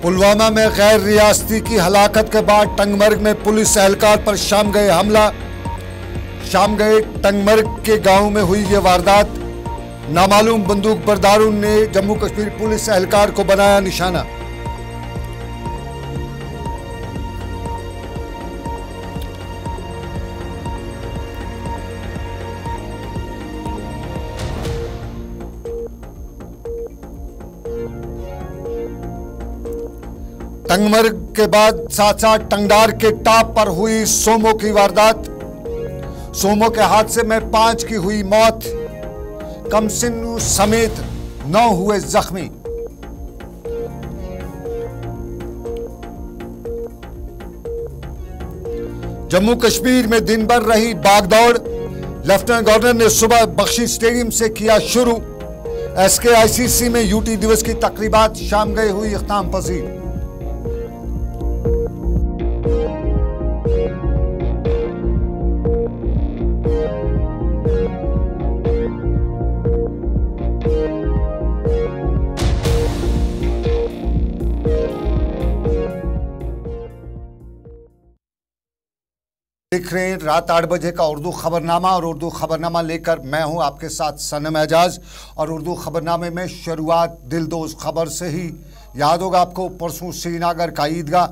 पुलवामा में गैर रियासती की हलाकत के बाद टंगमर्ग में पुलिस एहलकार पर शाम गए हमला। शाम गए टंगमर्ग के गांव में हुई ये वारदात। नामालूम बंदूक बरदारों ने जम्मू कश्मीर पुलिस एहलकार को बनाया निशाना। टंगमर्ग के बाद साथ साथ टंगडार के टाप पर हुई सोमो की वारदात। सोमो के हादसे में 5 की हुई मौत, कमसिन्नू समेत 9 हुए जख्मी। जम्मू कश्मीर में दिन भर रही भागदौड़। लेफ्टिनेंट गवर्नर ने सुबह बख्शी स्टेडियम से किया शुरू। SKICC में यूटी दिवस की तकरीबात शाम गए हुई इख्ताम पजीर। देख रहे हैं रात 8 बजे का उर्दू खबरनामा और उर्दू खबरनामा लेकर मैं हूं आपके साथ सनम एजाज। और उर्दू खबरनामे में शुरुआत दिलदोज खबर से ही। याद होगा आपको, परसों श्रीनगर का ईदगाह,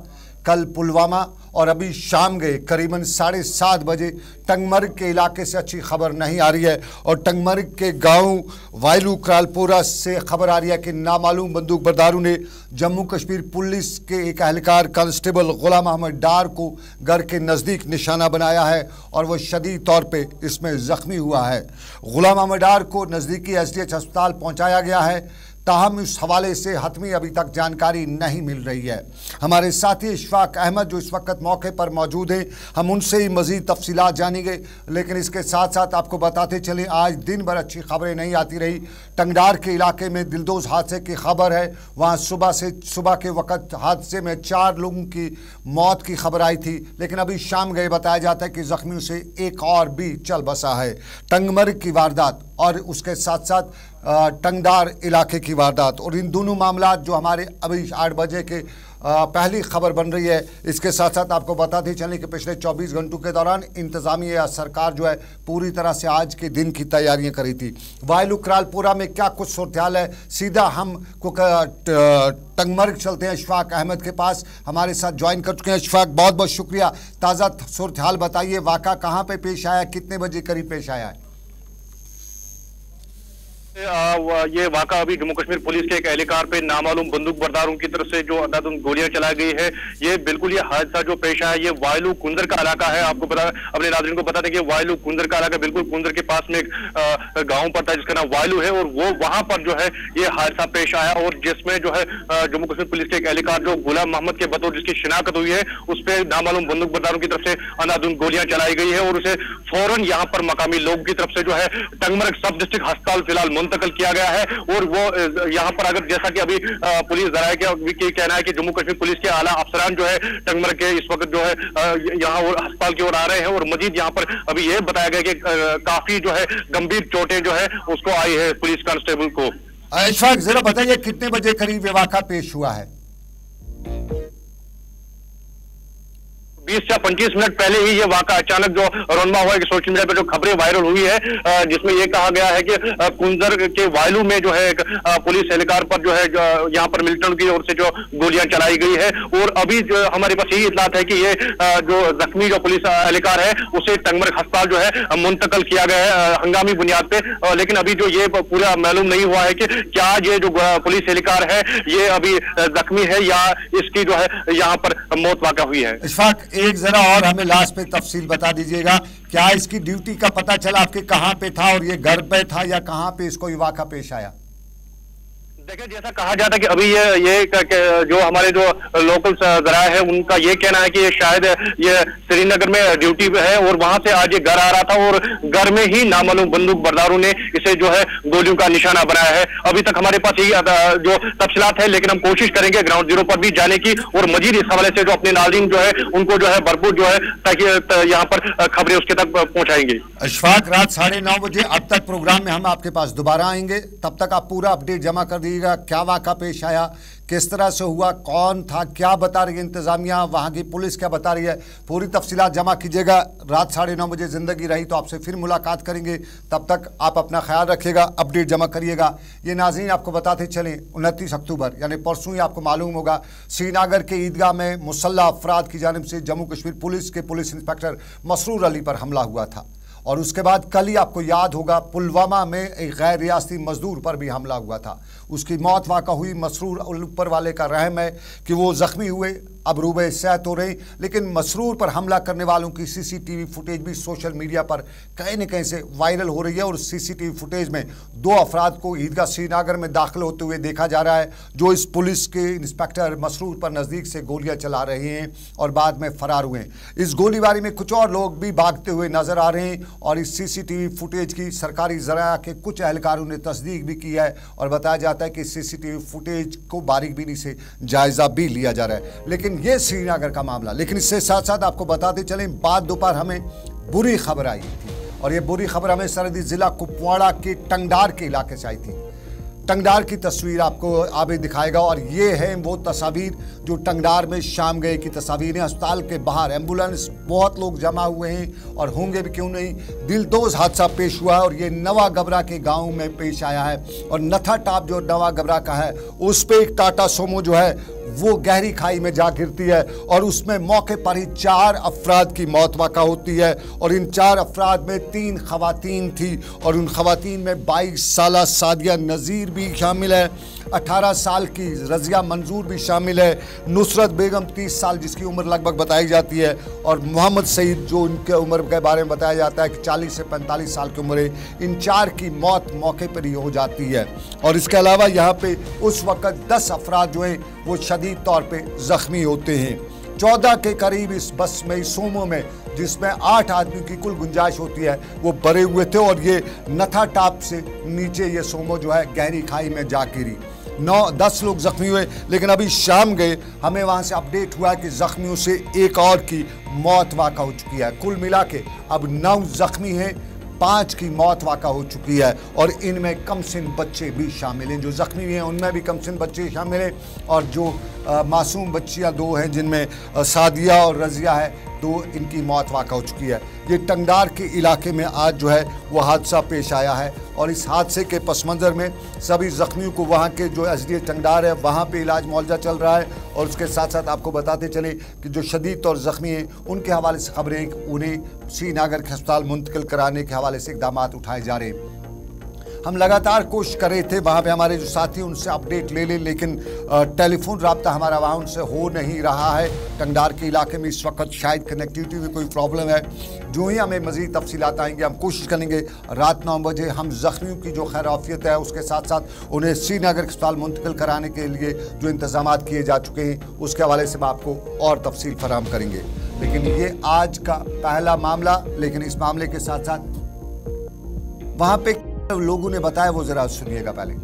कल पुलवामा और अभी शाम गए करीबन 7:30 बजे टंगमर्ग के इलाके से अच्छी खबर नहीं आ रही है। और टंगमर्ग के गांव वायलू क्रालपुरा से खबर आ रही है कि नामालूम बंदूक बरदारों ने जम्मू कश्मीर पुलिस के एक एहलकार कांस्टेबल गुलाम अहमद डार को घर के नज़दीक निशाना बनाया है और वह शदीद तौर पे इसमें ज़ख्मी हुआ है। गुलाम अहमद डार को नज़दीकी SDH अस्पताल पहुँचाया गया है। ताहम इस हवाले से हतमी अभी तक जानकारी नहीं मिल रही है। हमारे साथी इशफाक अहमद जो इस वक्त मौके पर मौजूद हैं, हम उनसे ही मज़ीद तफसीलात जानेंगे। लेकिन इसके साथ साथ आपको बताते चलें, आज दिन भर अच्छी खबरें नहीं आती रही। टंगडार के इलाके में दिलदोज हादसे की खबर है। वहाँ सुबह के वक्त हादसे में 4 लोगों की मौत की खबर आई थी, लेकिन अभी शाम गए बताया जाता है कि ज़ख्मियों से एक और भी चल बसा है। टंगमर्ग की वारदात और उसके साथ साथ टंगडार इलाके की वारदात, और इन दोनों मामलात जो हमारे अभी 8 बजे के पहली खबर बन रही है। इसके साथ साथ आपको बताते चलें कि पिछले 24 घंटों के दौरान इंतज़ामिया सरकार जो है पूरी तरह से आज के दिन की तैयारियां करी थी। वायलू क्रालपुरा में क्या कुछ सूरत-ए-हाल है, सीधा हम टंगमर्ग चलते हैं इशफाक अहमद के पास, हमारे साथ ज्वाइन कर चुके हैं। इशफाक, बहुत बहुत शुक्रिया। ताज़ा सूरत-ए-हाल बताइए, वाक़ा कहाँ पर पेश आया, कितने बजे करीब पेश आया है? ये वाक़ा अभी जम्मू कश्मीर पुलिस के एक एहलकार पे नामालूम बंदूक बरदारों की तरफ से जो अंधाधुंध गोलियां चलाई गई है, ये बिल्कुल ये हादसा जो पेश आया, ये वायलू कुंदर का इलाका है। आपको पता, अपने नाज़रीन को बता दें कि वायलू कुंदर का इलाका बिल्कुल कुंदर के पास में एक गाँव पड़ता है जिसका नाम वायलू है, और वो वहां पर जो है ये हादसा पेश आया, और जिसमें जो है जम्मू कश्मीर पुलिस के एक एहलकार जो गुलाम मोहम्मद के बतौर जिसकी शिनाख्त हुई है, उस पर नामालूम बंदूक बरदारों की तरफ से अंधाधुंध गोलियां चलाई गई है, और उसे फौरन यहाँ पर मकामी लोगों की तरफ से जो है टंगमर्ग सब डिस्ट्रिक्ट अस्पताल फिलहाल मुंतकिल किया गया है। और वो यहाँ पर अगर जैसा कि अभी पुलिस जराये के कहना है कि जम्मू कश्मीर पुलिस के आला अफसरान जो है टंगमर्ग के इस वक्त जो है यहाँ अस्पताल की ओर आ रहे हैं, और मजीद यहाँ पर अभी ये बताया गया कि काफी जो है गंभीर चोटें जो है उसको आई है पुलिस कांस्टेबल को। इशफाक, जरा बताइए कितने बजे करीब ये वाक़ा पेश हुआ है? 20 या 25 मिनट पहले ही ये वाक़ा अचानक जो रौनमा हुआ है कि सोशल मीडिया पर जो खबरें वायरल हुई है, जिसमें ये कहा गया है कि कुंजर के वायलू में जो है एक पुलिस एहलकार पर जो है यहाँ पर मिलिटेंट की ओर से जो गोलियां चलाई गई है, और अभी जो हमारे पास यही इतलात है कि ये जो जख्मी जो पुलिस एहलकार है उसे टंगमर्ग अस्पताल जो है मुंतकिल किया गया है हंगामी बुनियाद पे। लेकिन अभी जो ये पूरा मालूम नहीं हुआ है कि क्या ये जो पुलिस एहलकार है ये अभी जख्मी है या इसकी जो है यहाँ पर मौत वाक़ा हुई है। इशफाक, एक जरा और हमें लास्ट पे तफसील बता दीजिएगा, क्या इसकी ड्यूटी का पता चला आपके कहां पे था, और ये घर पे था या कहां पे इसको ये वाक़ा पेश आया? देखिए, जैसा कहा जाता है कि अभी ये जो हमारे जो लोकल जराये है उनका ये कहना है कि ये शायद ये श्रीनगर में ड्यूटी पे है, और वहां से आज ये घर आ रहा था, और घर में ही नामालूम बंदूक बरदारों ने इसे जो है गोलियों का निशाना बनाया है। अभी तक हमारे पास यही जो तफसीलात है, लेकिन हम कोशिश करेंगे ग्राउंड जीरो पर भी जाने की, और मजीद इस हवाले से जो अपने नाज़रीन जो है उनको जो है भरपूर जो है ताकि यहाँ पर खबरें उसके तक पहुंचाएंगे। इशफाक, रात 9:30 बजे अब तक प्रोग्राम में हम आपके पास दोबारा आएंगे, तब तक आप पूरा अपडेट जमा कर दीजिएगा। क्या वाक़ा पेश आया, किस तरह से हुआ, कौन था, क्या बता रही है इंतज़ामिया, वहाँ की पुलिस क्या बता रही है, पूरी तफसीलात जमा कीजिएगा। रात 9:30 बजे ज़िंदगी रही तो आपसे फिर मुलाकात करेंगे। तब तक आप अपना ख्याल रखिएगा, अपडेट जमा करिएगा। ये नाज़रीन आपको बताते चलें 29 अक्टूबर यानी परसों ही आपको मालूम होगा श्रीनगर के ईदगाह में मुसल्लह अफराद की जानिब से जम्मू कश्मीर पुलिस के पुलिस इंस्पेक्टर मसरूर अली पर हमला हुआ था। और उसके बाद कल ही आपको याद होगा पुलवामा में एक गैर रियासती मजदूर पर भी हमला हुआ था, उसकी मौत वाक़ा हुई। मसरूर ऊपर वाले का रहम है कि वो ज़ख्मी हुए, अब रूबे सेहत हो रही, लेकिन मसरूर पर हमला करने वालों की सीसीटीवी फुटेज भी सोशल मीडिया पर कहीं न कहीं से वायरल हो रही है। और सीसीटीवी फुटेज में 2 अफराद को ईदगाह श्रीनगर में दाखिल होते हुए देखा जा रहा है, जो इस पुलिस के इंस्पेक्टर मसरूर पर नज़दीक से गोलियां चला रहे हैं और बाद में फ़रार हुए। इस गोलीबारी में कुछ और लोग भी भागते हुए नज़र आ रहे हैं और इस सीसीटीवी फुटेज की सरकारी ज़राया के कुछ एहलकारों ने तस्दीक भी की है और बताया जाता है कि सीसीटीवी फुटेज को बारीकबीनी से जायज़ा भी लिया जा रहा है। लेकिन ये श्रीनगर का मामला। लेकिन इससे साथ साथ आपको बताते चलें, बाद दोपहर हमें बुरी खबर आई थी और ये बुरी खबर हमें सरहदी ज़िला कुपवाड़ा के टंगडार के इलाके से आई थी। टंगडार की तस्वीर आपको आगे दिखाएगा और ये है वो तस्वीर जो टंगडार में शाम गए की तस्वीरें। अस्पताल के बाहर एम्बुलेंस, बहुत लोग जमा हुए हैं और होंगे भी क्यों नहीं। दिलदोज हादसा पेश हुआ है और ये नवा गबरा के गांव में पेश आया है। और नथा टाप जो नवा गबरा का है उस पर एक टाटा सोमो जो है वो गहरी खाई में जा गिरती है और उसमें मौके पर ही 4 अफराद की मौत वाक़ा होती है। और इन 4 अफराद में 3 खवातीन थी और उन खवातीन में 22 साला सादिया नज़ीर भी शामिल है, 18 साल की रज़िया मंजूर भी शामिल है, नुसरत बेगम 30 साल जिसकी उम्र लगभग बताई जाती है, और मोहम्मद सईद जो उनके उम्र के बारे में बताया जाता है कि 40 से 45 साल की उम्र है। इन 4 की मौत मौके पर ही हो जाती है। और इसके अलावा यहाँ पे उस वक़्त 10 अफराद जो हैं वो शदीद तौर पे ज़ख्मी होते हैं। 14 के करीब इस बस में, इस सोमो में, जिसमें 8 आदमी की कुल गुंजाइश होती है, वो भरे हुए थे और ये नथा टाप से नीचे ये सोमो जो है गहरी खाई में जा गिरी। 9-10 लोग ज़ख्मी हुए। लेकिन अभी शाम गए हमें वहाँ से अपडेट हुआ कि ज़ख्मियों से एक और की मौत वाक़ा हो चुकी है। कुल मिला के अब 9 ज़ख्मी हैं, 5 की मौत वाक़ा हो चुकी है और इनमें कमसिन बच्चे भी शामिल हैं। जो ज़ख्मी हैं उनमें भी कमसिन बच्चे शामिल हैं और जो मासूम बच्चियां 2 हैं जिनमें सादिया और रज़िया है, 2 इनकी मौत वाक़ा हो चुकी है। ये टंगडार के इलाके में आज जो है वो हादसा पेश आया है और इस हादसे के पस मंज़र में सभी ज़ख्मियों को वहाँ के जो SDH टंगडार है वहाँ पे इलाज मुआवजा चल रहा है। और उसके साथ साथ आपको बताते चले कि जो शदीद और ज़ख्मी हैं उनके हवाले से खबरें, उन्हें श्रीनगर के अस्पताल मुंतकिल कराने के हवाले से इक़दाम उठाए जा रहे हैं। हम लगातार कोशिश कर रहे थे वहाँ पे हमारे जो साथी उनसे अपडेट ले लें, लेकिन टेलीफोन रब्ता हमारा वहाँ उनसे हो नहीं रहा है। टंगडार के इलाके में इस वक्त शायद कनेक्टिविटी में कोई प्रॉब्लम है। जो ही हमें मज़ीद तफसीलात आएंगे हम कोशिश करेंगे रात 9 बजे हम ज़ख्मियों की जो खैराफियत है उसके साथ साथ उन्हें श्रीनगर के अस्पताल मुंतकिल कराने के लिए जो इंतज़ाम किए जा चुके हैं उसके हवाले से हम आपको और तफसील फराहम करेंगे। लेकिन ये आज का पहला मामला। लेकिन इस मामले के साथ साथ वहाँ पे लोगों ने बताया वो जरा सुनिएगा पहले।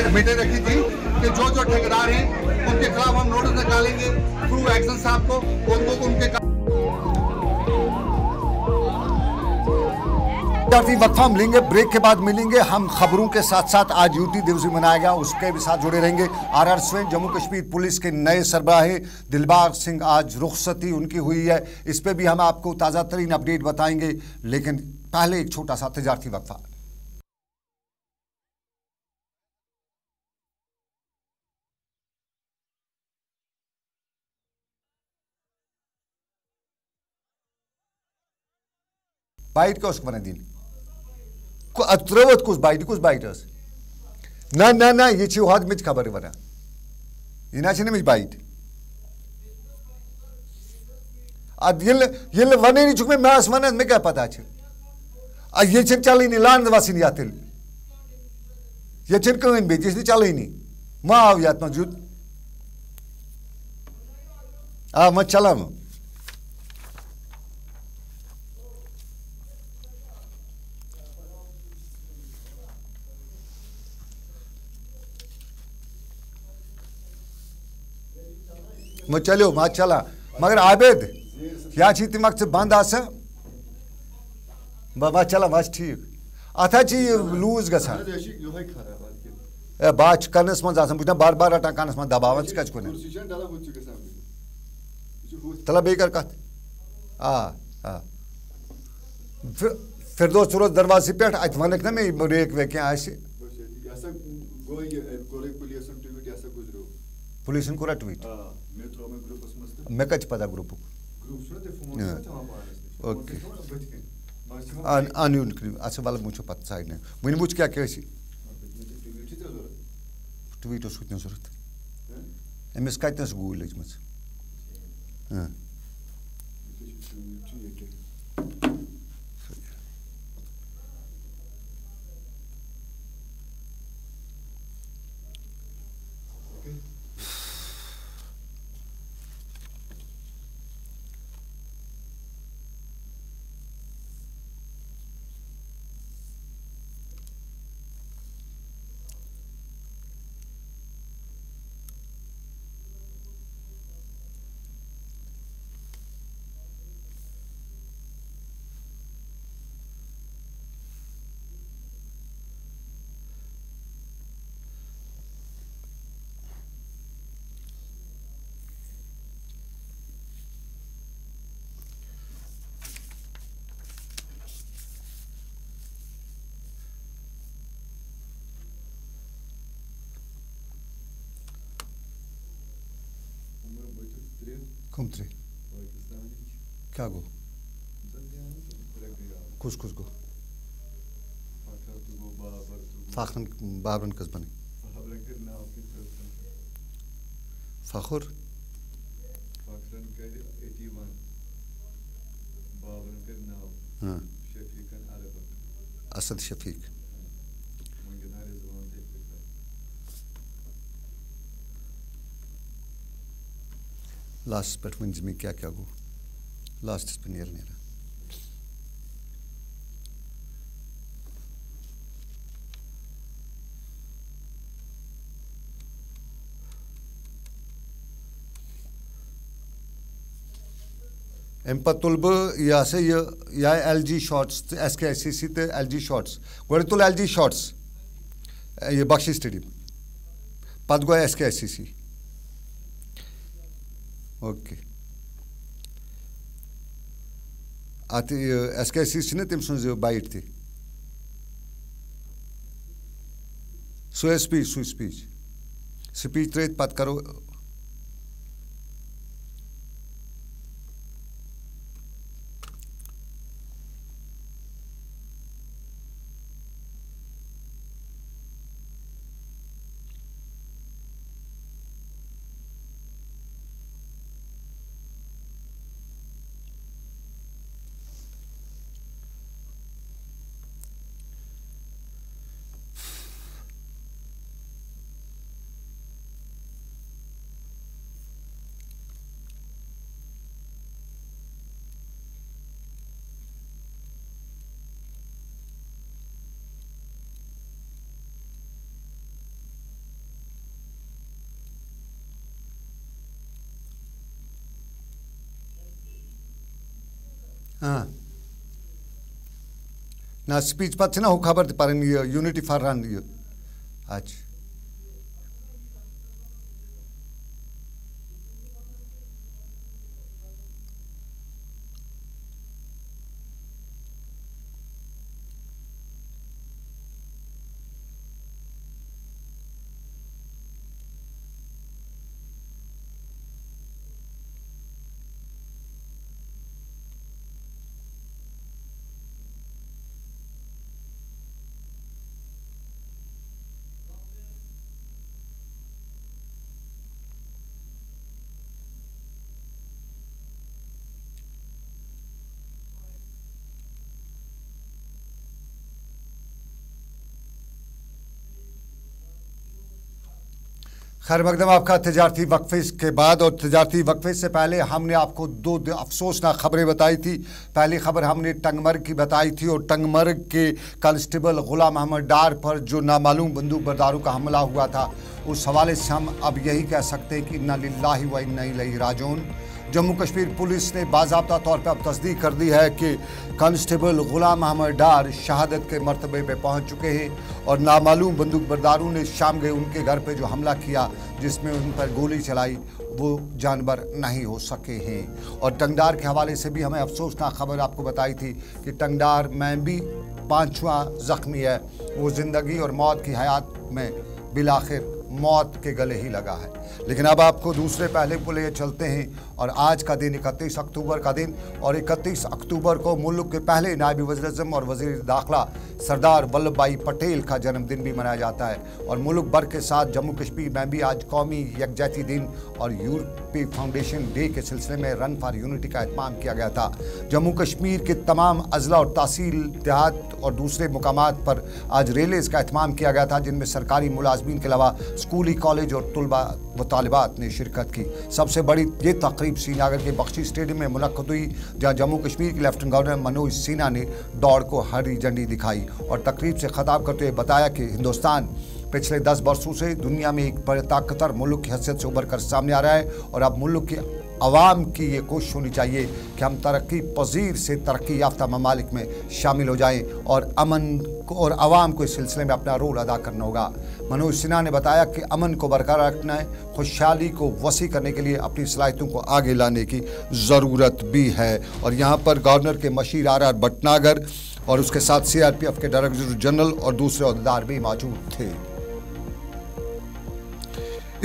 मीटिंग रखी थी कि जो ठेकेदार हैं उनके खिलाफ हम नोटिस निकालेंगे थ्रू एक्शन साहब को, उनको उनके वक्फा हम लेंगे, ब्रेक के बाद मिलेंगे। हम खबरों के साथ साथ आज यूटी दिवस भी मनाया गया, उसके भी साथ जुड़े रहेंगे। RR स्वेन जम्मू कश्मीर पुलिस के नए सरबराह दिलबाग सिंह आज रुखसती उनकी हुई है, इस पर भी हम आपको ताज़ा तरीन अपडेट बताएंगे। लेकिन पहले एक छोटा सा तिजारती वक्फा। बाइट का उसको बना दिन अत्रवत कुछ बाइटस ना ये चीज में खबर बना ये मिज बाइट अब ये वन चुक मैं वन मे क्या पता ये चल लान वसन ये कहन बे ये चलनी मा आव ये मौजूद आ मैं चलान मैं चलो मा चला मगर आबेद या तमक बंद बस चला बस ठीक अत लूज ग बात कनस मज बह बार बार रटान कनस मज दबावन कच कुन तला बे कर कत फिरदोस रोज दरवाजे पे अत वनक ना मे रेक वेक क्या पुलिस कोरा ट्वीट मे कत पता ग्रुप ओके अन अच्छा वल वो पे साइड वन वो क्या ट्वीट जरूरत अमिस कतनस गूल लजम कुमत्रे क्या गो कुछ गो फाखरन बाबरन कस बने फखर असद शफीक लास्ट पे वन में क्या क्या गो लास्ट पे नेर नेरा अम पे तुल बह यह सा यह LG शॉट्स SKSCC तो LG शॉट्स गो तुल LG शॉट्स यह बख्शी स्टेडियम पत गो SKSCC ओके अत SKSCC तम सुज बाइट थी सो स्पीच त्रित पत करो हाँ ना स्पीच पे ना हो खबर पर यूनिटी फॉर रन आज खैर मकदम आपका तजारती वक्फे के बाद और तजारती वक्फे से पहले हमने आपको दो अफसोसनाक खबरें बताई थी। पहली खबर हमने टंगमर्ग की बताई थी और टंगमर्ग के कांस्टेबल गुलाम अहमद डार पर जो नामालूम बंदूक बरदारों का हमला हुआ था, उस हवाले से हम अब यही कह सकते हैं कि इन्ना लिल्लाहि व इन्ना इलैहि राजिऊन। जम्मू कश्मीर पुलिस ने बाज़ाब्ता तौर पर अब तस्दीक कर दी है कि कांस्टेबल गुलाम अहमद डार शहादत के मर्तबे पे पहुंच चुके हैं और नामालूम बंदूक बरदारों ने शाम गए उनके घर पे जो हमला किया, जिसमें उन पर गोली चलाई, वो जानवर नहीं हो सके हैं। और टंगडार के हवाले से भी हमें अफसोसनाक खबर आपको बताई थी कि टंगडार में भी 5वां ज़ख्मी है, वो ज़िंदगी और मौत की हयात में बिलाखिर मौत के गले ही लगा है। लेकिन अब आपको दूसरे पहले को ले चलते हैं और आज का दिन 31 अक्टूबर का दिन, और 31 अक्टूबर को मुल्क के पहले नायब वज़ीर-ए-आज़म और वज़ीर दाखिला सरदार वल्लभ भाई पटेल का जन्मदिन भी मनाया जाता है। और मुल्क भर के साथ जम्मू कश्मीर में भी आज कौमी यकजहती दिन और यूरोपीय फाउंडेशन डे के सिलसिले में रन फॉर यूनिटी का एहतमाम किया गया था। जम्मू कश्मीर के तमाम अजला और तहसील देहात और दूसरे मुकामात पर आज रैलीज़ का एहतमाम किया गया था, जिनमें सरकारी मुलाजमीन के अलावा स्कूली कॉलेज और तलबा व तालिबात ने शिरकत की। सबसे बड़ी ये तकरीब श्रीनगर के बख्शी स्टेडियम में मुनक्कद हुई, जहाँ जम्मू कश्मीर के लेफ्टिनेंट गवर्नर मनोज सिन्हा ने दौड़ को हरी झंडी दिखाई और तकरीब से खिताब करते हुए बताया कि हिंदुस्तान पिछले 10 वर्षों से दुनिया में एक बड़े ताकतवर मुल्क की हैसियत से उभर कर सामने आ रहा है और अब मुल्क के अवाम की ये कोशिश होनी चाहिए कि हम तरक्की पजीर से तरक्की याफ्ता ममालिक में शामिल हो जाएं और अमन को और अवाम को इस सिलसिले में अपना रोल अदा करना होगा। मनोज सिन्हा ने बताया कि अमन को बरकरार रखना है, खुशहाली को वसी करने के लिए अपनी सलाहियतों को आगे लाने की ज़रूरत भी है। और यहाँ पर गवर्नर के मशीर आर भटनागर और उसके साथ CRPF के डायरेक्टर जनरल और दूसरे अहदेदार भी मौजूद थे।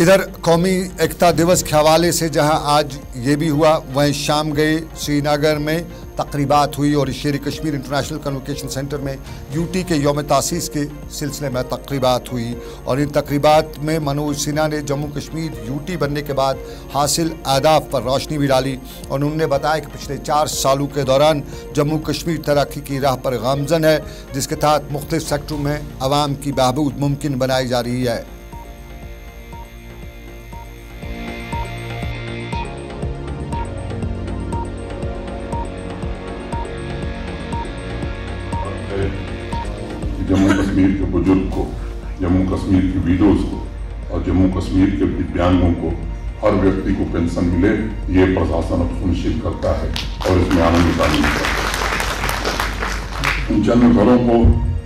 इधर कौमी एकता दिवस के हवाले से जहां आज ये भी हुआ, वहीं शाम गए श्रीनगर में तकरीबात हुई और शेर कश्मीर इंटरनेशनल कन्वोकेशन सेंटर में यूटी के यौम तासीस के सिलसिले में तकरीबात हुई। और इन तकरीबात में मनोज सिन्हा ने जम्मू कश्मीर यूटी बनने के बाद हासिल अहदाफ पर रोशनी भी डाली और उन्होंने बताया कि पिछले 4 सालों के दौरान जम्मू कश्मीर तरक्की की राह पर गामजन है, जिसके तहत मुख्तलिफ सेक्टरों में आवाम की बहबूद मुमकिन बनाई जा रही है। जम्मू कश्मीर के बुजुर्ग को, जम्मू कश्मीर के विडोज को और जम्मू कश्मीर के दिव्यांगों को हर व्यक्ति को पेंशन मिले, ये प्रशासन अब सुनिश्चित करता है और इसमें आनंद शामिल करता है। उन चंद घरों को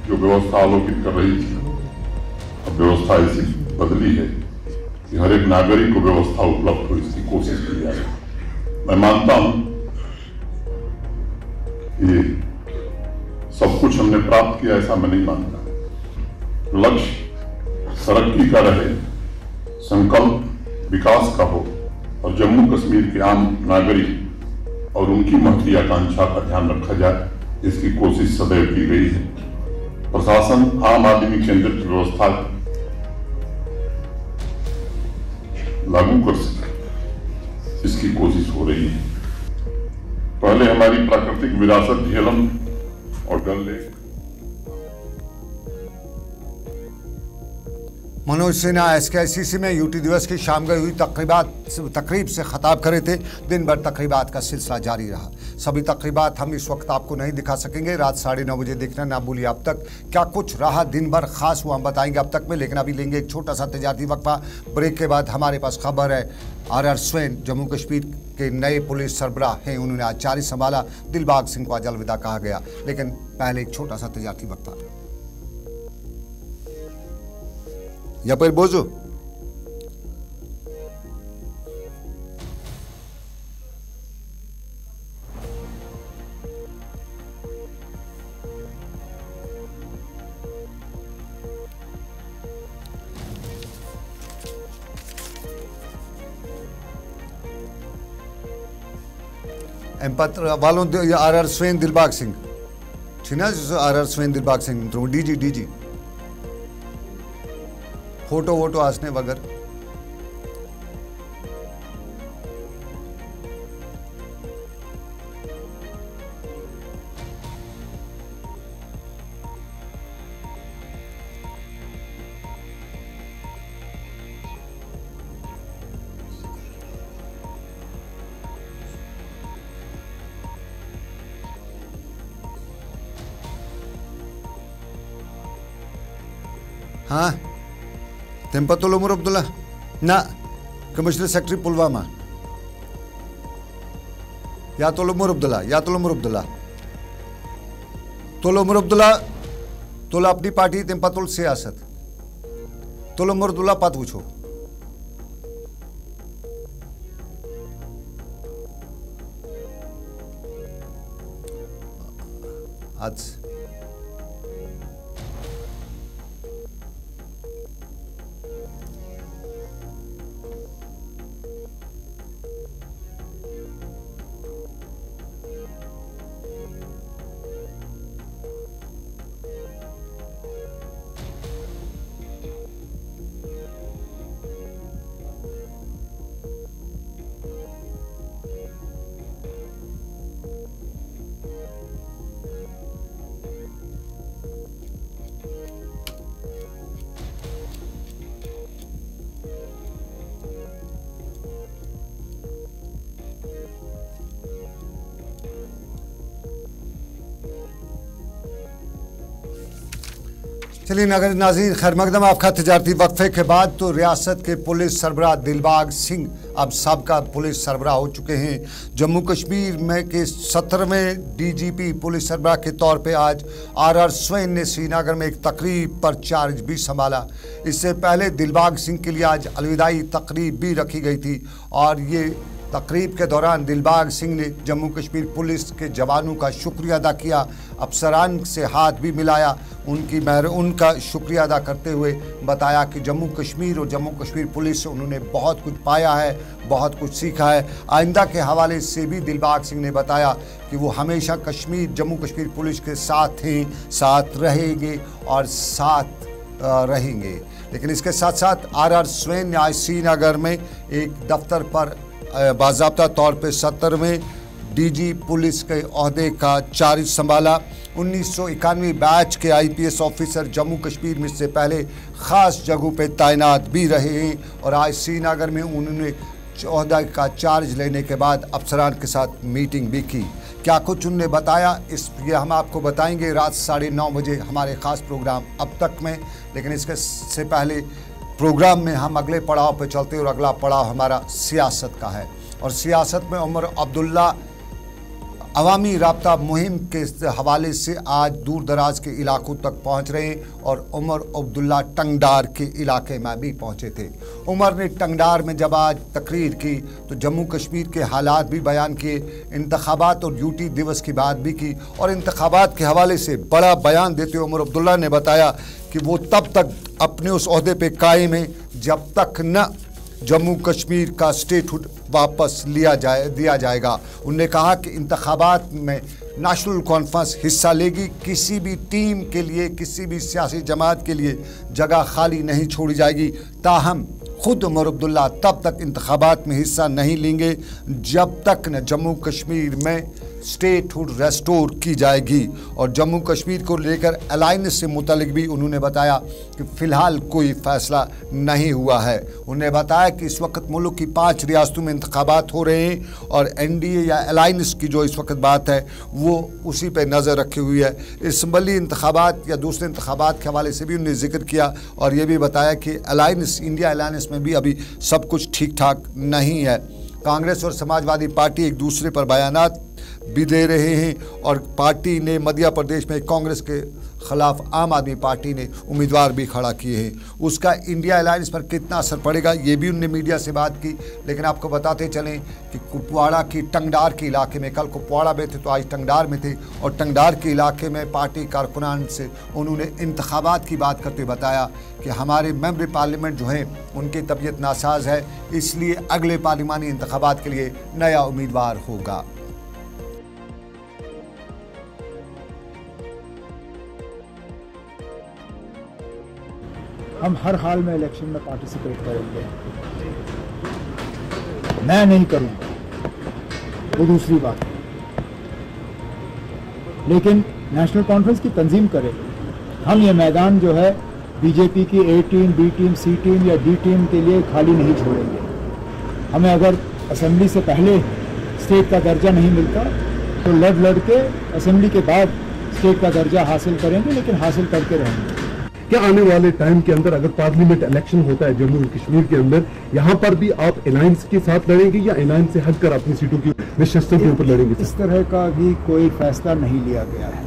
जो व्यवस्था आलोकित कर रही थी, अब व्यवस्था ऐसी बदली है कि हर एक नागरिक को व्यवस्था उपलब्ध हो, इसकी कोशिश की जाए। मैं मानता हूं ये सब कुछ हमने प्राप्त किया, ऐसा मैं नहीं मानता। लक्ष्य तरक्की का रहे, संकल्प विकास का हो और जम्मू कश्मीर के आम नागरिक और उनकी महती आकांक्षा का ध्यान रखा जाए, इसकी कोशिश सदैव की गई है। प्रशासन आम आदमी केंद्रित व्यवस्था लागू कर सके, इसकी कोशिश हो रही है। पहले हमारी प्राकृतिक विरासत झेलम और डल लेक। मनोज सिन्हा SKICC में यूटी दिवस की शाम गई हुई तकरीब से खिताब कर रहे थे। दिन भर तकरीबात का सिलसिला जारी रहा। सभी तकरीबात हम इस वक्त आपको नहीं दिखा सकेंगे, रात 9:30 बजे देखना ना भूलिए। अब तक क्या कुछ रहा दिन भर खास वो हम बताएंगे अब तक में, लेकिन अभी लेंगे एक छोटा सा तजारती वक्फा। ब्रेक के बाद हमारे पास खबर है RR स्वैन जम्मू कश्मीर के नए पुलिस सरबराह हैं, उन्होंने आज चार्ज संभाला। दिलबाग सिंह को आज अलविदा कहा गया, लेकिन पहले एक छोटा सा तजारती वक्फा। या पर बोझो एम्पत्र वालों RR Swain Dilbagh Singh Chhina RR Swain Dilbagh Singh DG photo वोटो आसने वगैरह। हाँ Tempatullah Umar Abdullah na Commissioner Secretary Pulwama या तो उमर अब्दुल्ला, या तो उमर अब्दुल्ला, तो उमर अब्दुल्ला, तो अपनी पार्टी तम पतुल सियासत, तो उमर अब्दुल्ला पत वुचो। आज चलिए नगर नाज़रीन, खैर मकदम आपका तजारती वक्फे के बाद तो रियासत के पुलिस सरबराह दिलबाग सिंह अब साबका पुलिस सरबराह हो चुके हैं। जम्मू कश्मीर में के 17वें डीजीपी पुलिस सरबराह के तौर पे आज आर स्वैन ने श्रीनगर में एक तकरीब पर चार्ज भी संभाला। इससे पहले दिलबाग सिंह के लिए आज अलविदाई तकरीब भी रखी गई थी और ये तकरीब के दौरान दिलबाग सिंह ने जम्मू कश्मीर पुलिस के जवानों का शुक्रिया अदा किया, अफसरान से हाथ भी मिलाया, उनका शुक्रिया अदा करते हुए बताया कि जम्मू कश्मीर और जम्मू कश्मीर पुलिस से उन्होंने बहुत कुछ पाया है, बहुत कुछ सीखा है। आइंदा के हवाले से भी दिलबाग सिंह ने बताया कि वो हमेशा जम्मू कश्मीर पुलिस के साथ हैं, साथ रहेंगे और साथ रहेंगे। लेकिन इसके साथ साथ आर स्वैन ने आज श्रीनगर में एक दफ्तर पर बाज़ाब्ता तौर पे 17वें डीजी पुलिस के ओहदे का चार्ज संभाला। 1991 बैच के IPS ऑफिसर जम्मू कश्मीर में इससे पहले ख़ास जगहों पे तैनात भी रहे हैं और आज श्रीनगर में उन्होंने ओहदा का चार्ज लेने के बाद अफसरान के साथ मीटिंग भी की। क्या कुछ उन्होंने बताया ये हम आपको बताएंगे रात 9:30 बजे हमारे ख़ास प्रोग्राम अब तक में। लेकिन इसके से पहले प्रोग्राम में हम अगले पड़ाव पर चलते हैं और अगला पड़ाव हमारा सियासत का है। और सियासत में उमर अब्दुल्ला अवामी राब्ता मुहिम के हवाले से आज दूर दराज के इलाकों तक पहुंच रहे हैं और उमर अब्दुल्ला टंगडार के इलाके में भी पहुंचे थे। उमर ने टंगडार में जब आज तकरीर की तो जम्मू कश्मीर के हालात भी बयान किए, इंतखाबात और ड्यूटी दिवस की बात भी की और इंतखाबात के हवाले से बड़ा बयान देते हुए उमर अब्दुल्ला ने बताया कि वो तब तक अपने उस ओहदे पे कायम है जब तक न जम्मू कश्मीर का स्टेटहुड वापस दिया जाएगा। उन्होंने कहा कि इंतखाबात में नेशनल कॉन्फ्रेंस हिस्सा लेगी, किसी भी टीम के लिए, किसी भी सियासी जमात के लिए जगह खाली नहीं छोड़ी जाएगी। ताहम खुद उमर अब्दुल्ला तब तक इंतखाबात में हिस्सा नहीं लेंगे जब तक न जम्मू कश्मीर में स्टेटहुड रेस्टोर की जाएगी। और जम्मू कश्मीर को लेकर अलायंस से मुतल्लिक भी उन्होंने बताया कि फ़िलहाल कोई फ़ैसला नहीं हुआ है। उन्होंने बताया कि इस वक्त मुल्क की 5 रियासतों में इंतखाबात हो रहे हैं और NDA या अलायंस की जो इस वक्त बात है वो उसी पर नज़र रखी हुई है। इसम्बली इंतखाबात या दूसरे इंतखाबात के हवाले से भी उन्होंने जिक्र किया और ये भी बताया कि अलायंस, इंडिया अलायंस में भी अभी सब कुछ ठीक ठाक नहीं है। कांग्रेस और समाजवादी पार्टी एक दूसरे पर बयानात भी दे रहे हैं और पार्टी ने मध्य प्रदेश में कांग्रेस के खिलाफ आम आदमी पार्टी ने उम्मीदवार भी खड़ा किए हैं। उसका इंडिया अलायंस पर कितना असर पड़ेगा ये भी उन्होंने मीडिया से बात की। लेकिन आपको बताते चलें कि कुपवाड़ा की टंगडार के इलाके में, कल कुपवाड़ा में थे तो आज टंगडार में थे और टंगडार के इलाके में पार्टी कारकुनान से उन्होंने इंतखाबात की बात करते बताया कि हमारे मेंबर पार्लियामेंट जो हैं उनकी तबीयत नासाज है, इसलिए अगले पार्लिमानी इंतखाबात के लिए नया उम्मीदवार होगा। हम हर हाल में इलेक्शन में पार्टिसिपेट करेंगे। मैं नहीं करूंगा वो दूसरी बात है, लेकिन नेशनल कॉन्फ्रेंस की तंजीम करेगी। हम ये मैदान जो है बीजेपी की A team, B team, C team या D टीम के लिए खाली नहीं छोड़ेंगे। हमें अगर असेंबली से पहले स्टेट का दर्जा नहीं मिलता तो लड़ के असेंबली के बाद स्टेट का दर्जा हासिल करेंगे, लेकिन हासिल करके रहेंगे। क्या आने वाले टाइम के अंदर अगर पार्लियामेंट इलेक्शन होता है जम्मू कश्मीर के अंदर, यहाँ पर भी आप अलायंस के साथ लड़ेंगे या अलायंस से हटकर अपनी सीटों की निश्चितता के ऊपर लड़ेंगे? इस तरह का भी कोई फैसला नहीं लिया गया है।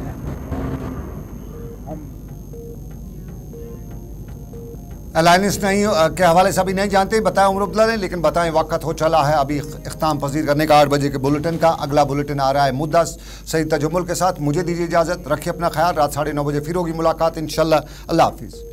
अलायंस नहीं के हवाले से अभी नहीं जानते, बताया उमर अब्दुल्ला ने, लेकिन बताएं वक्त हो चला है अभी इख्ताम पजीर करने का 8 बजे के बुलेटिन का। अगला बुलेटिन आ रहा है मुद्दा सईद तजुम्मुल के साथ। मुझे दीजिए इजाज़त, रखिए अपना ख्याल। रात 9:30 बजे फिर होगी मुलाकात इंशाल्लाह। अल्लाह हाफिज़।